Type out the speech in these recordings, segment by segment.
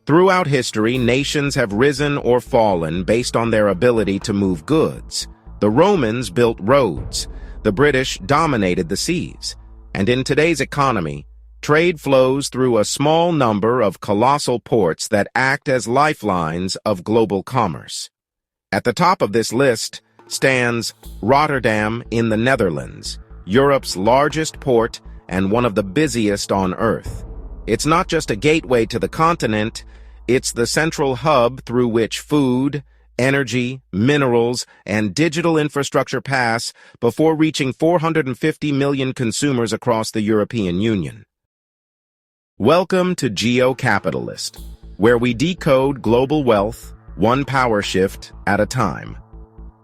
Throughout history, nations have risen or fallen based on their ability to move goods. The Romans built roads. The British dominated the seas. And in today's economy, trade flows through a small number of colossal ports that act as lifelines of global commerce. At the top of this list stands Rotterdam in the Netherlands, Europe's largest port and one of the busiest on Earth. It's not just a gateway to the continent, it's the central hub through which food, energy, minerals, and digital infrastructure pass before reaching 450 million consumers across the European Union. Welcome to GEOCAPITALIST, where we decode global wealth, one power shift at a time.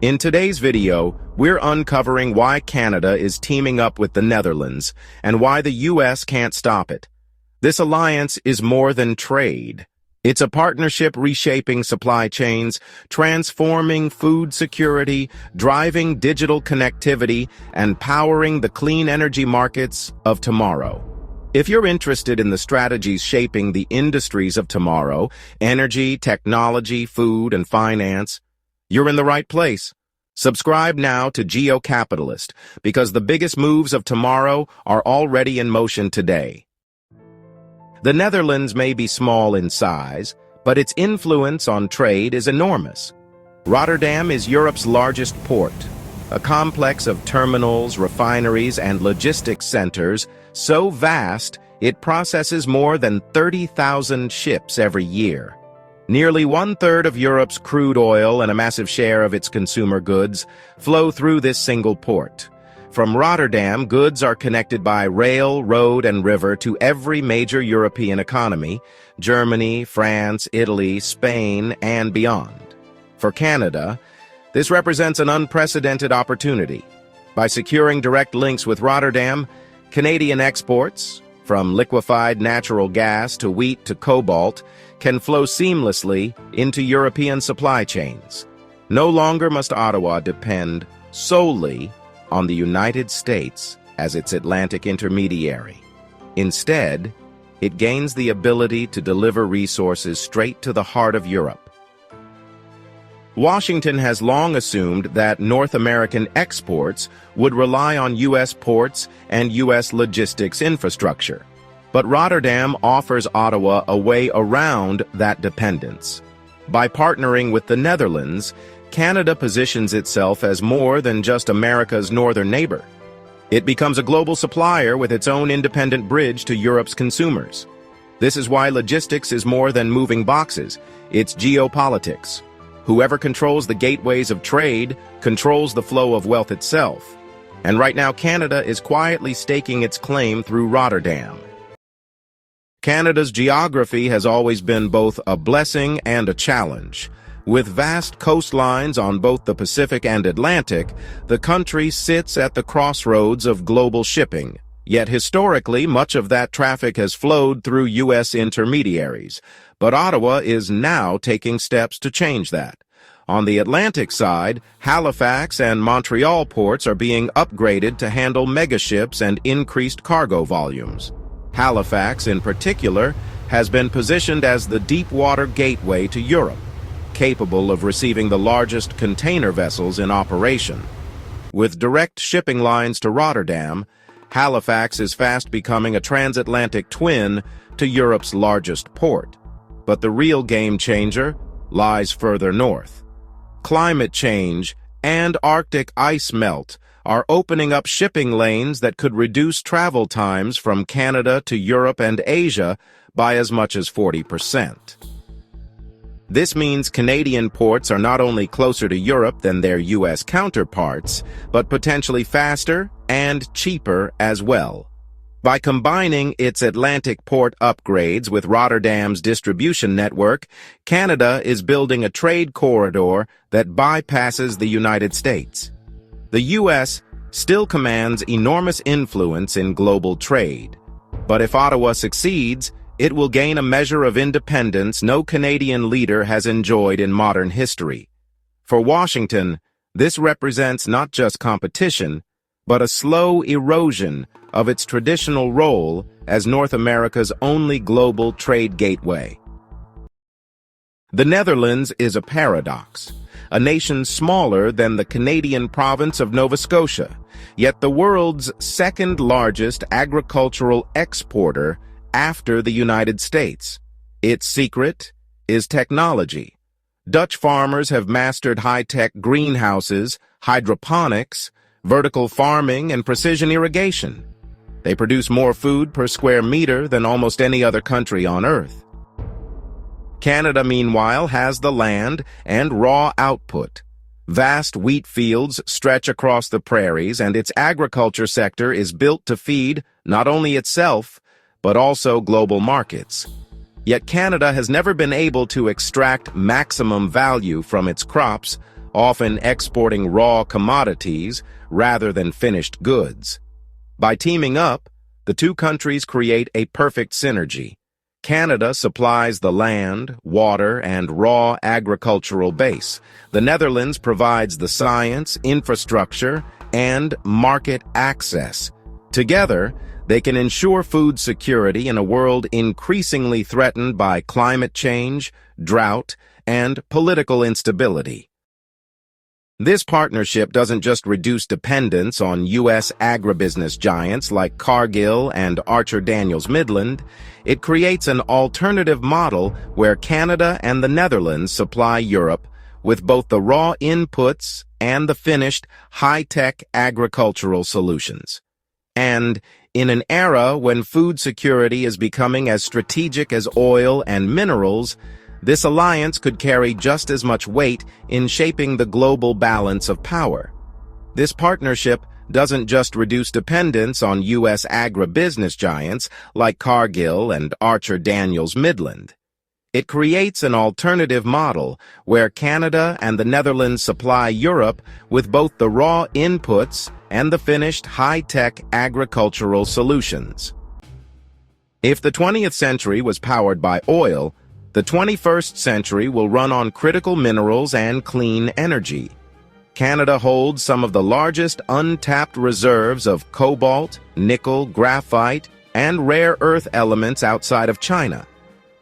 In today's video, we're uncovering why Canada is teaming up with the Netherlands and why the US can't stop it. This alliance is more than trade. It's a partnership reshaping supply chains, transforming food security, driving digital connectivity, and powering the clean energy markets of tomorrow. If you're interested in the strategies shaping the industries of tomorrow, energy, technology, food, and finance, you're in the right place. Subscribe now to GEOCAPITALIST, because the biggest moves of tomorrow are already in motion today. The Netherlands may be small in size, but its influence on trade is enormous. Rotterdam is Europe's largest port, a complex of terminals, refineries, and logistics centers so vast it processes more than 30,000 ships every year. Nearly one-third of Europe's crude oil and a massive share of its consumer goods flow through this single port. From Rotterdam, goods are connected by rail, road, and river to every major European economy: Germany, France, Italy, Spain, and beyond. For Canada, this represents an unprecedented opportunity. By securing direct links with Rotterdam, Canadian exports, from liquefied natural gas to wheat to cobalt, can flow seamlessly into European supply chains. No longer must Ottawa depend solely on the United States as its Atlantic intermediary. Instead, it gains the ability to deliver resources straight to the heart of Europe. Washington has long assumed that North American exports would rely on U.S. ports and U.S. logistics infrastructure. But Rotterdam offers Ottawa a way around that dependence. By partnering with the Netherlands, Canada positions itself as more than just America's northern neighbor. It becomes a global supplier with its own independent bridge to Europe's consumers. This is why logistics is more than moving boxes. It's geopolitics. Whoever controls the gateways of trade controls the flow of wealth itself. And right now, Canada is quietly staking its claim through Rotterdam. Canada's geography has always been both a blessing and a challenge. With vast coastlines on both the Pacific and Atlantic, the country sits at the crossroads of global shipping. Yet historically, much of that traffic has flowed through U.S. intermediaries. But Ottawa is now taking steps to change that. On the Atlantic side, Halifax and Montreal ports are being upgraded to handle megaships and increased cargo volumes. Halifax, in particular, has been positioned as the deep-water gateway to Europe, capable of receiving the largest container vessels in operation. With direct shipping lines to Rotterdam, Halifax is fast becoming a transatlantic twin to Europe's largest port. But the real game changer lies further north. Climate change and Arctic ice melt are opening up shipping lanes that could reduce travel times from Canada to Europe and Asia by as much as 40%. This means Canadian ports are not only closer to Europe than their U.S. counterparts, but potentially faster and cheaper as well. By combining its Atlantic port upgrades with Rotterdam's distribution network, Canada is building a trade corridor that bypasses the United States. The U.S. still commands enormous influence in global trade. But if Ottawa succeeds, it will gain a measure of independence no Canadian leader has enjoyed in modern history. For Washington, this represents not just competition, but a slow erosion of its traditional role as North America's only global trade gateway. The Netherlands is a paradox, a nation smaller than the Canadian province of Nova Scotia, yet the world's second-largest agricultural exporter after the United States. Its secret is technology. Dutch farmers have mastered high-tech greenhouses, hydroponics, vertical farming, and precision irrigation. They produce more food per square meter than almost any other country on Earth. Canada, meanwhile, has the land and raw output. Vast wheat fields stretch across the prairies, and its agriculture sector is built to feed not only itself, but also global markets. Yet Canada has never been able to extract maximum value from its crops, often exporting raw commodities rather than finished goods. By teaming up, the two countries create a perfect synergy. Canada supplies the land, water, and raw agricultural base. The Netherlands provides the science, infrastructure, and market access. Together, they can ensure food security in a world increasingly threatened by climate change, drought, and political instability. This partnership doesn't just reduce dependence on U.S. agribusiness giants like Cargill and Archer Daniels Midland, it creates an alternative model where Canada and the Netherlands supply Europe with both the raw inputs and the finished high-tech agricultural solutions. And in an era when food security is becoming as strategic as oil and minerals, this alliance could carry just as much weight in shaping the global balance of power. This partnership doesn't just reduce dependence on U.S. agribusiness giants like Cargill and Archer Daniels Midland. It creates an alternative model where Canada and the Netherlands supply Europe with both the raw inputs and the finished high-tech agricultural solutions. If the 20th century was powered by oil, the 21st century will run on critical minerals and clean energy. Canada holds some of the largest untapped reserves of cobalt, nickel, graphite, and rare earth elements outside of China.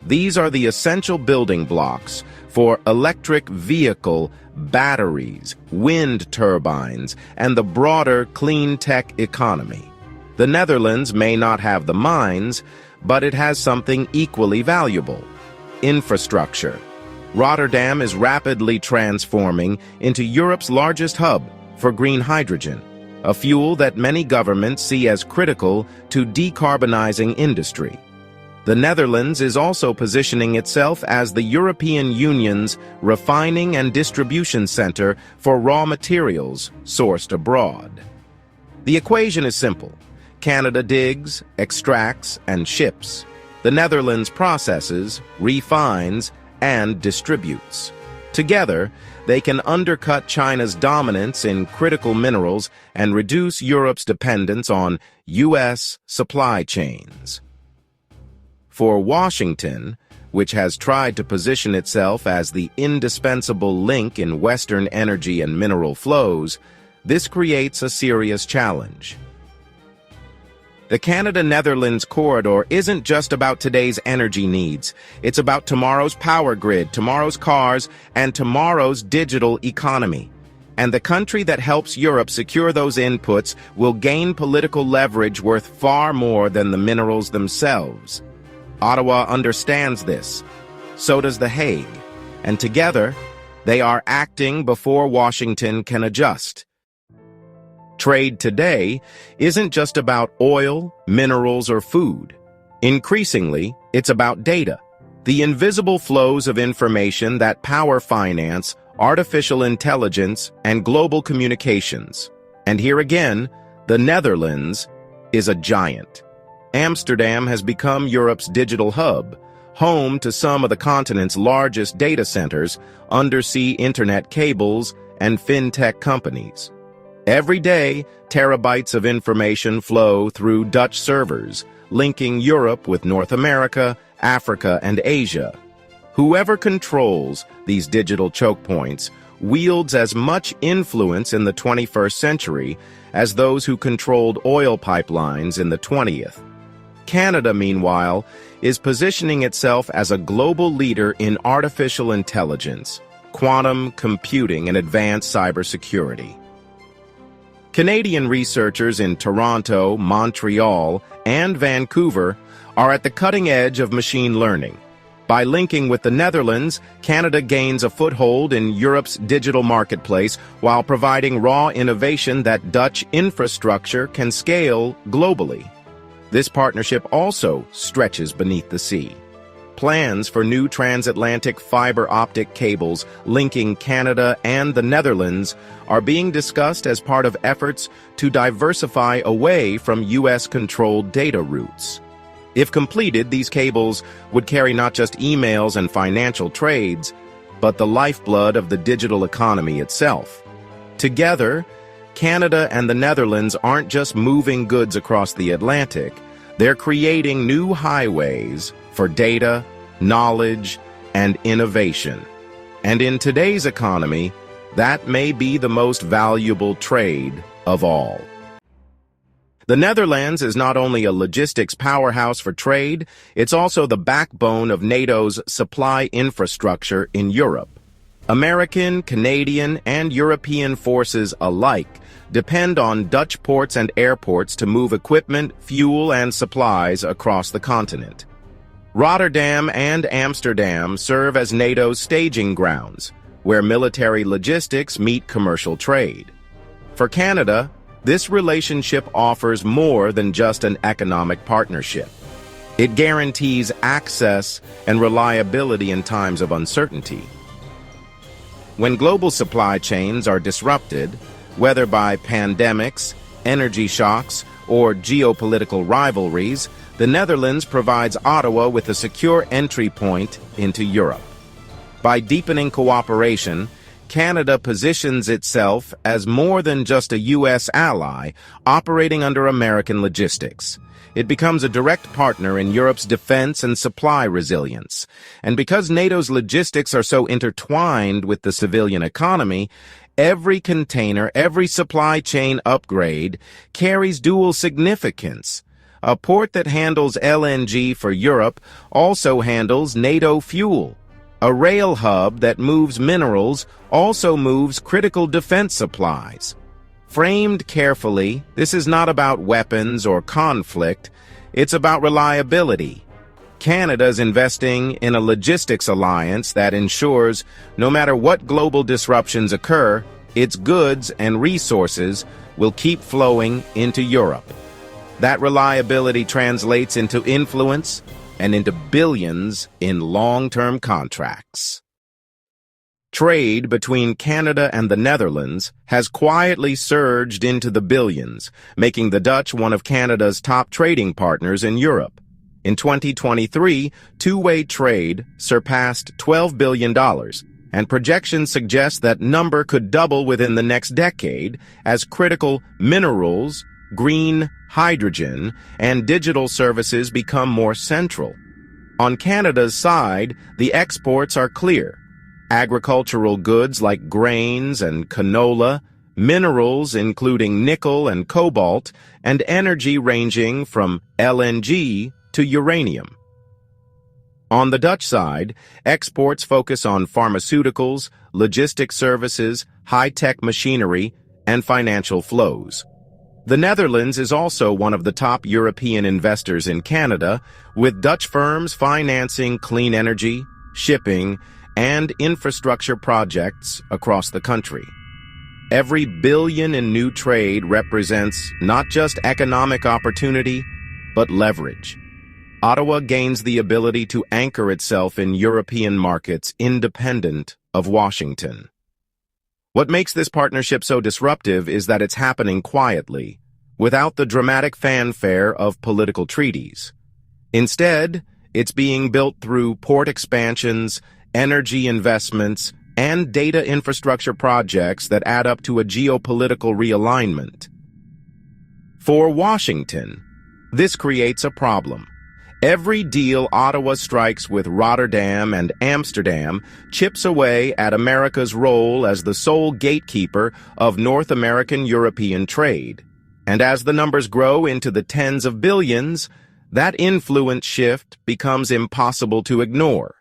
These are the essential building blocks for electric vehicle, batteries, wind turbines, and the broader clean tech economy. The Netherlands may not have the mines, but it has something equally valuable: infrastructure. Rotterdam is rapidly transforming into Europe's largest hub for green hydrogen, a fuel that many governments see as critical to decarbonizing industry. The Netherlands is also positioning itself as the European Union's refining and distribution center for raw materials sourced abroad. The equation is simple. Canada digs, extracts, and ships. The Netherlands processes, refines, and distributes. Together, they can undercut China's dominance in critical minerals and reduce Europe's dependence on U.S. supply chains. For Washington, which has tried to position itself as the indispensable link in Western energy and mineral flows, this creates a serious challenge. The Canada-Netherlands corridor isn't just about today's energy needs. It's about tomorrow's power grid, tomorrow's cars, and tomorrow's digital economy. And the country that helps Europe secure those inputs will gain political leverage worth far more than the minerals themselves. Ottawa understands this. So does The Hague. And together, they are acting before Washington can adjust. Trade today isn't just about oil, minerals, or food. Increasingly, it's about data, the invisible flows of information that power finance, artificial intelligence, and global communications. And here again, the Netherlands is a giant. Amsterdam has become Europe's digital hub, home to some of the continent's largest data centers, undersea internet cables, and fintech companies. Every day, terabytes of information flow through Dutch servers, linking Europe with North America, Africa, and Asia. Whoever controls these digital choke points wields as much influence in the 21st century as those who controlled oil pipelines in the 20th. Canada, meanwhile, is positioning itself as a global leader in artificial intelligence, quantum computing, and advanced cybersecurity. Canadian researchers in Toronto, Montreal, and Vancouver are at the cutting edge of machine learning. By linking with the Netherlands, Canada gains a foothold in Europe's digital marketplace while providing raw innovation that Dutch infrastructure can scale globally. This partnership also stretches beneath the sea. Plans for new transatlantic fiber optic cables linking Canada and the Netherlands are being discussed as part of efforts to diversify away from U.S.-controlled data routes. If completed, these cables would carry not just emails and financial trades, but the lifeblood of the digital economy itself. Together, Canada and the Netherlands aren't just moving goods across the Atlantic, they're creating new highways for data, knowledge, and innovation. And in today's economy, that may be the most valuable trade of all. The Netherlands is not only a logistics powerhouse for trade, it's also the backbone of NATO's supply infrastructure in Europe. American, Canadian, and European forces alike depend on Dutch ports and airports to move equipment, fuel, and supplies across the continent. Rotterdam and Amsterdam serve as NATO's staging grounds, where military logistics meet commercial trade. For Canada, this relationship offers more than just an economic partnership. It guarantees access and reliability in times of uncertainty. When global supply chains are disrupted, whether by pandemics, energy shocks, or geopolitical rivalries, the Netherlands provides Ottawa with a secure entry point into Europe. By deepening cooperation, Canada positions itself as more than just a U.S. ally operating under American logistics. It becomes a direct partner in Europe's defense and supply resilience. And because NATO's logistics are so intertwined with the civilian economy, every container, every supply chain upgrade carries dual significance. A port that handles LNG for Europe also handles NATO fuel. A rail hub that moves minerals also moves critical defense supplies. Framed carefully, this is not about weapons or conflict, it's about reliability. Canada's investing in a logistics alliance that ensures no matter what global disruptions occur, its goods and resources will keep flowing into Europe. That reliability translates into influence and into billions in long-term contracts. Trade between Canada and the Netherlands has quietly surged into the billions, making the Dutch one of Canada's top trading partners in Europe. In 2023, two-way trade surpassed $12 billion, and projections suggest that number could double within the next decade as critical minerals, green hydrogen, and digital services become more central. On Canada's side, the exports are clear. Agricultural goods like grains and canola, minerals including nickel and cobalt, and energy ranging from LNG to uranium. On the Dutch side, exports focus on pharmaceuticals, logistics services, high-tech machinery, and financial flows. The Netherlands is also one of the top European investors in Canada, with Dutch firms financing clean energy, shipping, and infrastructure projects across the country. Every billion in new trade represents not just economic opportunity, but leverage. Ottawa gains the ability to anchor itself in European markets independent of Washington. What makes this partnership so disruptive is that it's happening quietly, without the dramatic fanfare of political treaties. Instead, it's being built through port expansions, energy investments, and data infrastructure projects that add up to a geopolitical realignment. For Washington, this creates a problem. Every deal Ottawa strikes with Rotterdam and Amsterdam chips away at America's role as the sole gatekeeper of North American-European trade. And as the numbers grow into the tens of billions, That influence shift becomes impossible to ignore.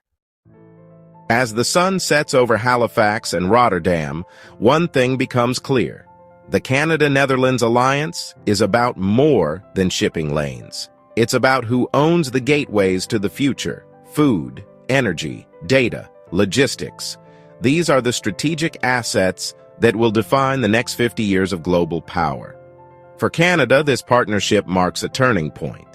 As the sun sets over Halifax and Rotterdam, one thing becomes clear. The Canada-Netherlands alliance is about more than shipping lanes. It's about who owns the gateways to the future: food, energy, data, logistics. These are the strategic assets that will define the next 50 years of global power. For Canada, this partnership marks a turning point.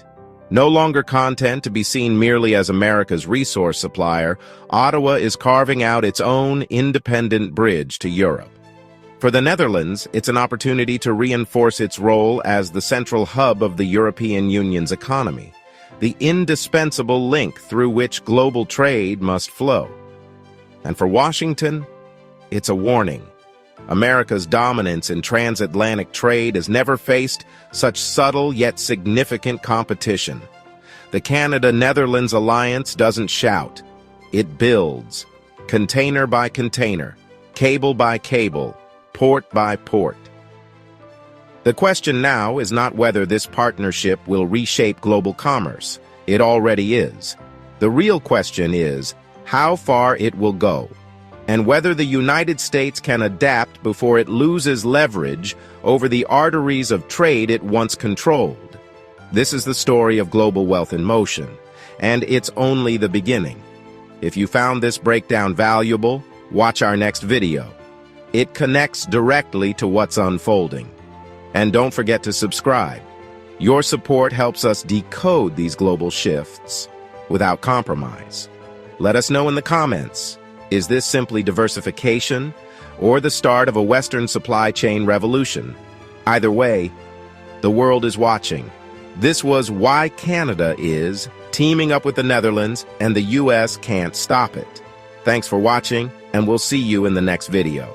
No longer content to be seen merely as America's resource supplier, Ottawa is carving out its own independent bridge to Europe. For the Netherlands, it's an opportunity to reinforce its role as the central hub of the European Union's economy, the indispensable link through which global trade must flow. And for Washington, it's a warning. America's dominance in transatlantic trade has never faced such subtle yet significant competition. The Canada-Netherlands alliance doesn't shout. It builds, container by container, cable by cable, port by port. The question now is not whether this partnership will reshape global commerce. It already is. The real question is how far it will go, and whether the United States can adapt before it loses leverage over the arteries of trade it once controlled. This is the story of global wealth in motion, and it's only the beginning. If you found this breakdown valuable, watch our next video. It connects directly to what's unfolding. And don't forget to subscribe. Your support helps us decode these global shifts without compromise. Let us know in the comments. Is this simply diversification or the start of a Western supply chain revolution? Either way, the world is watching. This was why Canada is teaming up with the Netherlands, and the US can't stop it. Thanks for watching, and we'll see you in the next video.